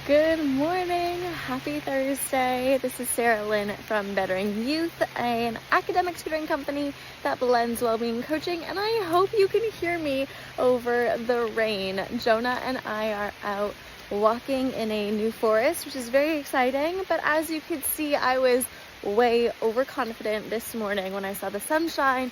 Good morning, happy Thursday. This is Sarah Lynn from Bettering Youth, an academic tutoring company that blends well-being coaching, and I hope you can hear me over the rain. Jonah and I are out walking in a new forest, which is very exciting, but as you could see, I was way overconfident this morning when I saw the sunshine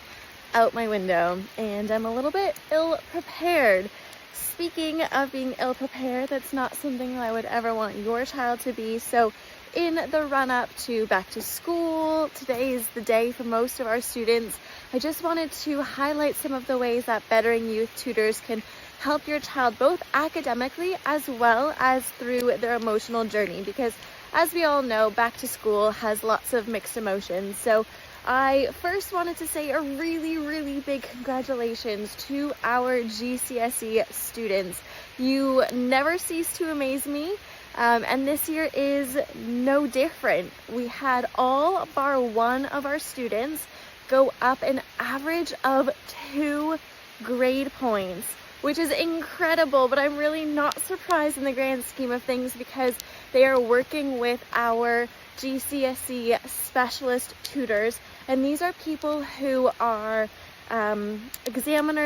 out my window, and I'm a little bit ill-prepared. Speaking of being ill-prepared, that's not something I would ever want your child to be. So in the run-up to back to school, today is the day for most of our students. I just wanted to highlight some of the ways that Bettering Youth tutors can help your child both academically as well as through their emotional journey, because as we all know, back to school has lots of mixed emotions. So I first wanted to say a really big congratulations to our GCSE students. You never cease to amaze me, and this year is no different. We had all bar one of our students go up an average of 2 grade points, which is incredible, but I'm really not surprised in the grand scheme of things because they are working with our GCSE specialist tutors, and these are people who are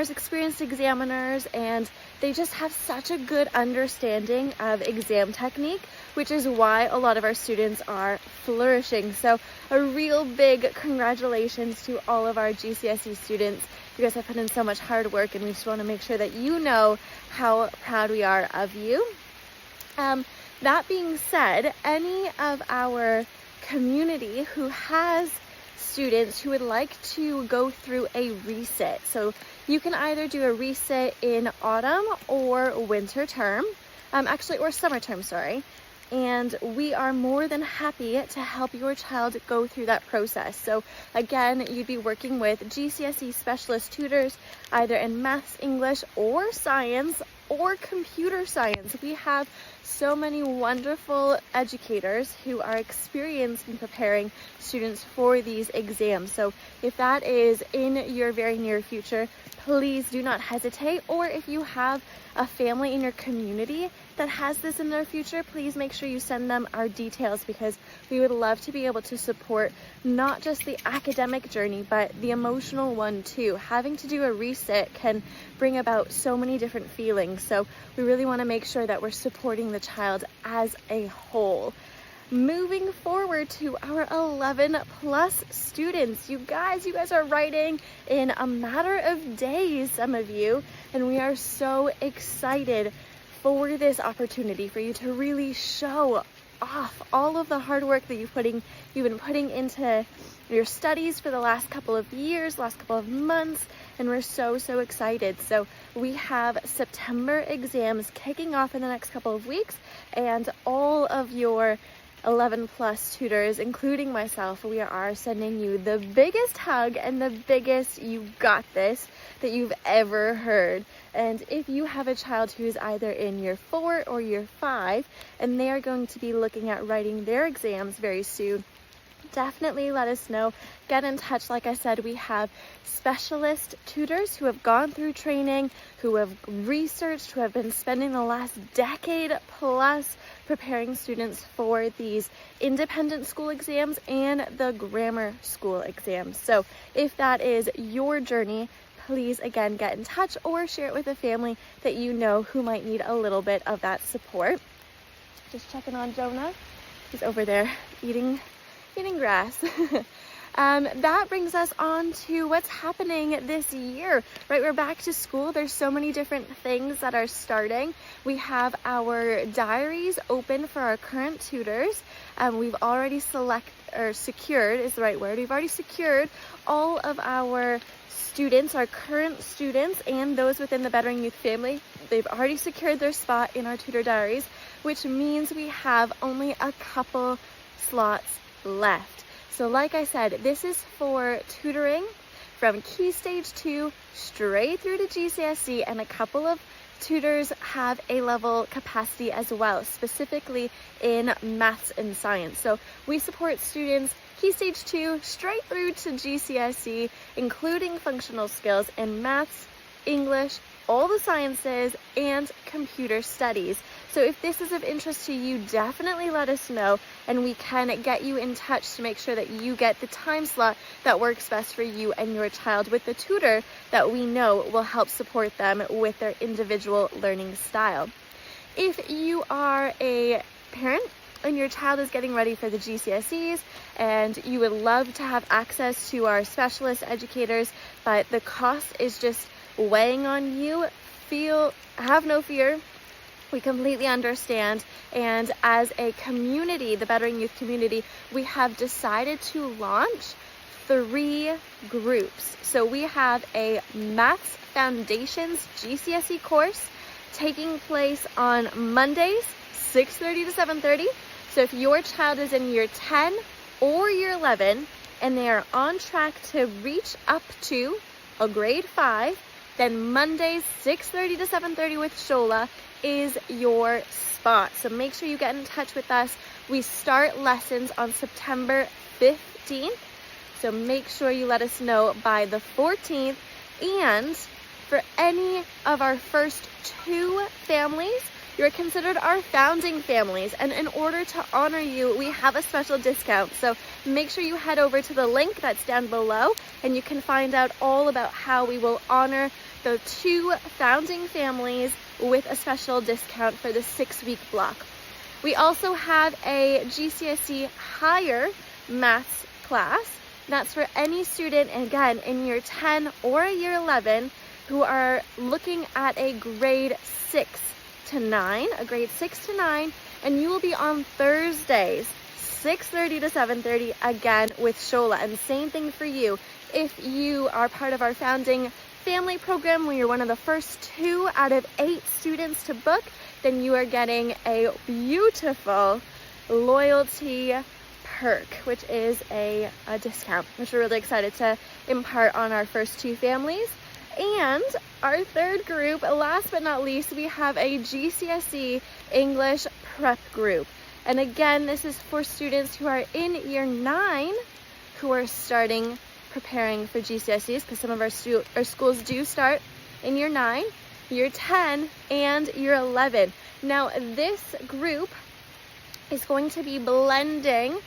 experienced examiners, and they just have such a good understanding of exam technique, which is why a lot of our students are flourishing. So a real big congratulations to all of our GCSE students. You guys have put in so much hard work, and we just want to make sure that you know how proud we are of you. That being said, any of our community who has students who would like to go through a resit, so you can either do a resit in autumn or winter term, or summer term, sorry. And we are more than happy to help your child go through that process. So again, you'd be working with GCSE specialist tutors, either in maths, English, or science, or computer science. We have so many wonderful educators who are experienced in preparing students for these exams. So if that is in your very near future, please do not hesitate. Or if you have a family in your community that has this in their future, please make sure you send them our details, because we would love to be able to support not just the academic journey, but the emotional one too. Having to do a resit can bring about so many different feelings. So we really want to make sure that we're supporting the child as a whole. Moving forward to our 11+ students. You guys are writing in a matter of days, some of you, and we are so excited for this opportunity for you to really show off all of the hard work that you've been putting into your studies for the last couple of years, last couple of months, and we're so excited. So we have September exams kicking off in the next couple of weeks, and all of your 11+ tutors, including myself, we are sending you the biggest hug and the biggest "you got this" that you've ever heard. And if you have a child who is either in year 4 or year 5 and they are going to be looking at writing their exams very soon, definitely let us know. Get in touch. Like I said, we have specialist tutors who have gone through training, who have researched, who have been spending the last decade plus preparing students for these independent school exams and the grammar school exams. So if that is your journey, please again get in touch or share it with a family that you know who might need a little bit of that support. Just checking on Jonah. He's over there eating grass. That brings us on to what's happening this year, right? We're back to school. There's so many different things that are starting. We have our diaries open for our current tutors. We've already secured is the right word. We've already secured all of our students, our current students, and those within the Bettering Youth family. They've already secured their spot in our tutor diaries, which means we have only a couple slots left. So like I said, this is for tutoring from Key Stage 2 straight through to GCSE, and a couple of tutors have A-level capacity as well, specifically in maths and science. So we support students Key Stage 2 straight through to GCSE, including functional skills in maths, English, all the sciences and computer studies. So if this is of interest to you, definitely let us know, and we can get you in touch to make sure that you get the time slot that works best for you and your child with the tutor that we know will help support them with their individual learning style. If you are a parent and your child is getting ready for the GCSEs and you would love to have access to our specialist educators, but the cost is just weighing on you, have no fear. We completely understand, and as a community, the Bettering Youth community, we have decided to launch 3 groups. So we have a Maths Foundations GCSE course taking place on Mondays, 6:30 to 7:30. So if your child is in year 10 or year 11 and they are on track to reach up to a grade 5, then Mondays 6:30 to 7:30 with Shola is your spot. So make sure you get in touch with us. We start lessons on September 15th. So make sure you let us know by the 14th. And for any of our first 2 families, you're considered our founding families, and in order to honor you, we have a special discount. So make sure you head over to the link that's down below, and you can find out all about how we will honor the 2 founding families with a special discount for the 6-week block. We also have a GCSE higher maths class. That's for any student, again, in year 10 or year 11 who are looking at a grade 6 to 9, and you will be on Thursdays, 6:30 to 7:30, again with Shola. And same thing for you. If you are part of our founding family program, where you're one of the first 2 out of 8 students to book, then you are getting a beautiful loyalty perk, which is a discount, which we're really excited to impart on our first 2 families. And our 3rd group, last but not least, we have a GCSE English prep group. And again, this is for students who are in year 9 who are preparing for GCSEs, because some of our schools do start in year 9, year 10, and year 11. Now, this group is going to be blending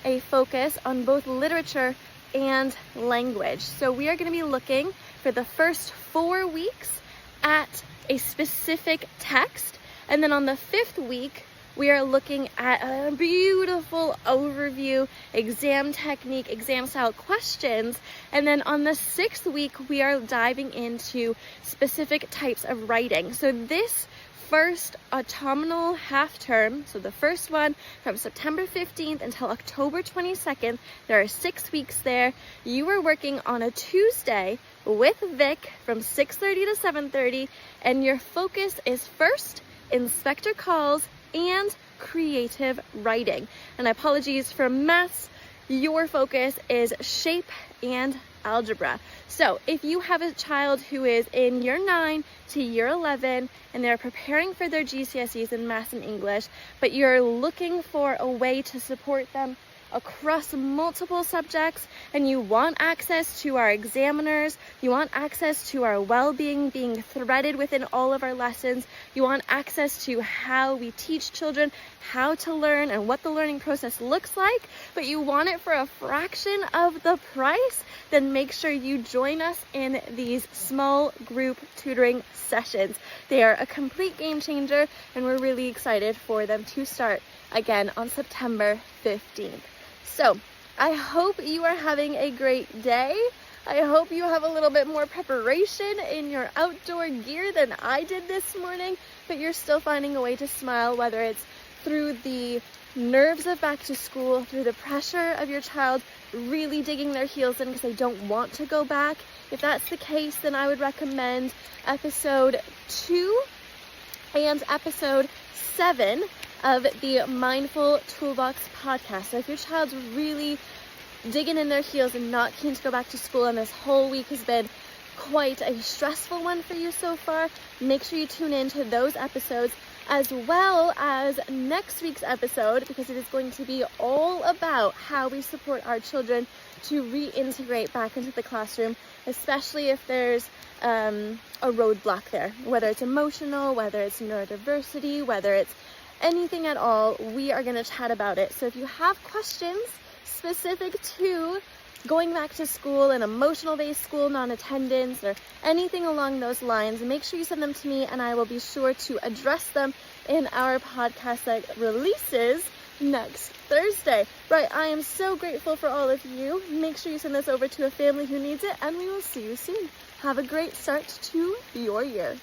a focus on both literature and language. So we are going to be looking for the first 4 weeks at a specific text, and then on the 5th week we are looking at a beautiful overview, exam technique, exam style questions, and then on the 6th week we are diving into specific types of writing. So this first autumnal half term, so the first one from September 15th until October 22nd, there are 6 weeks there. You are working on a Tuesday with Vic from 6:30 to 7:30, and your focus is first inspector calls and creative writing. And apologies for maths, your focus is shape and algebra. So if you have a child who is in year 9 to year 11 and they're preparing for their GCSEs in math and English, but you're looking for a way to support them across multiple subjects, and you want access to our examiners, you want access to our well-being being threaded within all of our lessons, you want access to how we teach children how to learn and what the learning process looks like, but you want it for a fraction of the price, then make sure you join us in these small group tutoring sessions. They are a complete game changer, and we're really excited for them to start again on September 15th. So I hope you are having a great day. I hope you have a little bit more preparation in your outdoor gear than I did this morning, but you're still finding a way to smile, whether it's through the nerves of back to school, through the pressure of your child really digging their heels in because they don't want to go back. If that's the case, then I would recommend episode 2 and episode 7 of the Mindful Toolbox podcast. So if your child's really digging in their heels and not keen to go back to school, and this whole week has been quite a stressful one for you so far, make sure you tune in to those episodes. as well as next week's episode, because it is going to be all about how we support our children to reintegrate back into the classroom, especially if there's a roadblock there, whether it's emotional, whether it's neurodiversity, whether it's anything at all. We are going to chat about it. So if you have questions specific to going back to school, an emotional-based school non-attendance, or anything along those lines, make sure you send them to me, and I will be sure to address them in our podcast that releases next Thursday. Right, I am so grateful for all of you. Make sure you send this over to a family who needs it, and we will see you soon. Have a great start to your year.